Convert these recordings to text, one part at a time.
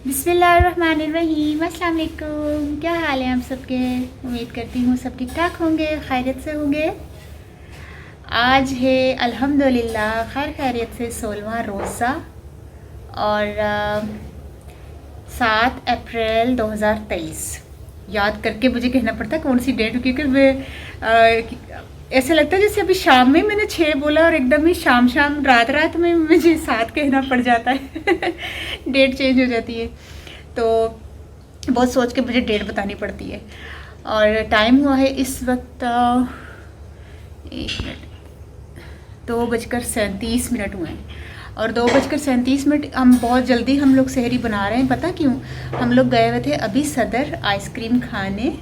बिस्मिल्लाहिर्रहमानिर्रहीम। अस्सलाम वालेकुम। क्या हाल है आप सबके? उम्मीद करती हूँ सब ठीक ठाक होंगे, खैरियत से होंगे। आज है अल्हम्दुलिल्लाह खैर खैरियत से 16वां रोज़ा और 7 अप्रैल 2023। याद करके मुझे कहना पड़ता है कौन सी डेट, क्योंकि मैं ऐसा लगता है जैसे अभी शाम में मैंने 6 बोला और एकदम ही शाम रात रात में मुझे 7 कहना पड़ जाता है डेट चेंज हो जाती है, तो बहुत सोच के मुझे डेट बतानी पड़ती है। और टाइम हुआ है इस वक्त 1 मिनट 2:37 हुए हैं और 2:37 हम बहुत जल्दी हम लोग सहरी बना रहे हैं। पता क्यों? हम लोग गए हुए थे अभी सदर आइसक्रीम खाने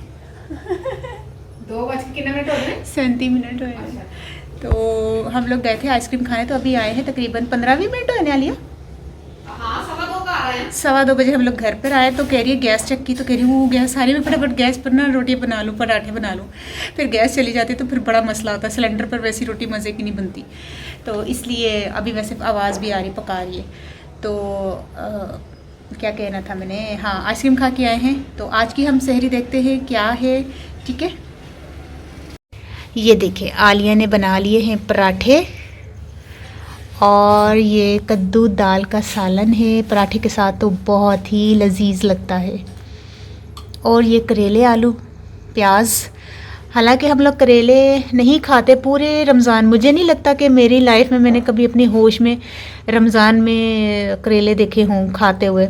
2:37 हो गए। 37 हुए हैं। तो हम लोग गए थे आइसक्रीम खाने, तो अभी आए हैं तकरीबन 15-20 मिनट होने वाली है। हाँ, 2:15 का आ रहे हैं। 2:15 बजे हम लोग घर पर आए, तो कह रही है गैस चेक की, तो कह रही वो गैस सारी में फटाफट गैस पर ना रोटी बना लूँ, पराठे बना लूँ। फिर गैस चली जाती तो फिर बड़ा मसला होता है, सिलेंडर पर वैसी रोटी मज़े की नहीं बनती। तो इसलिए अभी वैसे आवाज़ भी आ रही, पका रही है। तो क्या कहना था मैंने, हाँ आइसक्रीम खा के आए हैं। तो आज की हम सहरी देखते हैं क्या है, ठीक है। ये देखिए आलिया ने बना लिए हैं पराठे और ये कद्दू दाल का सालन है पराठे के साथ, तो बहुत ही लजीज लगता है। और ये करेले आलू प्याज। हालांकि हम लोग करेले नहीं खाते पूरे रमज़ान। मुझे नहीं लगता कि मेरी लाइफ में मैंने कभी अपनी होश में रमज़ान में करेले देखे हों खाते हुए।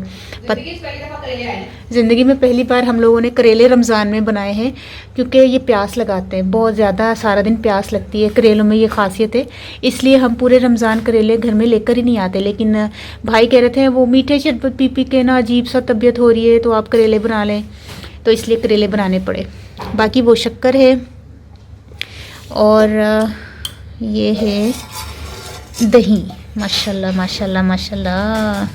ज़िंदगी में पहली बार हम लोगों ने करेले रमज़ान में बनाए हैं, क्योंकि ये प्यास लगाते हैं बहुत ज़्यादा, सारा दिन प्यास लगती है करेलों में, ये खासियत है। इसलिए हम पूरे रमज़ान करेले घर में लेकर ही नहीं आते। लेकिन भाई कह रहे थे वो मीठे शरबत पी पी के ना अजीब सा तबीयत हो रही है, तो आप करेले बना लें, तो इसलिए करेले बनाने पड़े। बाकी वो शक्कर है और ये है दही। माशाल्लाह माशाल्लाह माशाल्लाह,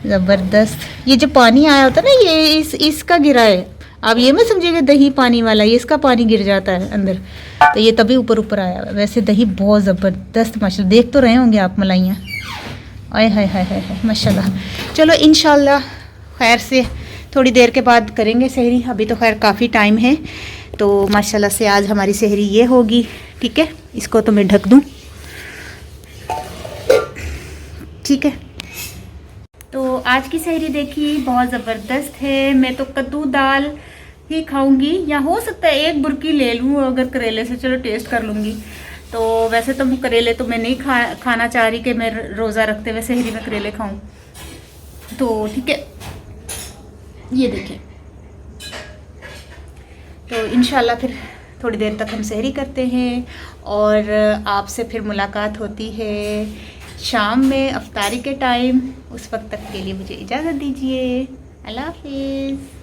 ज़बरदस्त। ये जो पानी आया होता है ना, ये इसका गिरा है। आप ये मत समझिएगा दही पानी वाला, ये इसका पानी गिर जाता है अंदर, तो ये तभी ऊपर ऊपर आया। वैसे दही बहुत ज़बरदस्त माशाल्लाह, देख तो रहे होंगे आप मलाइयाँ। आय हाय हाय हाय माशाल्लाह। चलो इंशाल्लाह खैर से थोड़ी देर के बाद करेंगे सहरी। अभी तो खैर काफ़ी टाइम है, तो माशाल्लाह से आज हमारी सहरी ये होगी, ठीक है। इसको तो मैं ढक दूँ, ठीक है। तो आज की सहरी देखिए बहुत ज़बरदस्त है। मैं तो कद्दू दाल ही खाऊंगी, या हो सकता है एक बुर्की ले लूँ अगर करेले से, चलो टेस्ट कर लूँगी। तो वैसे तो करेले तो मैं नहीं खाना चाह रही कि मैं रोज़ा रखते हुए सहरी में करेले खाऊं, तो ठीक है। ये देखिए, तो इंशाल्लाह फिर थोड़ी देर तक हम सहरी करते हैं और आपसे फिर मुलाकात होती है शाम में अफ्तारी के टाइम। उस वक्त तक के लिए मुझे इजाज़त दीजिए। अल्लाह हाफिज़।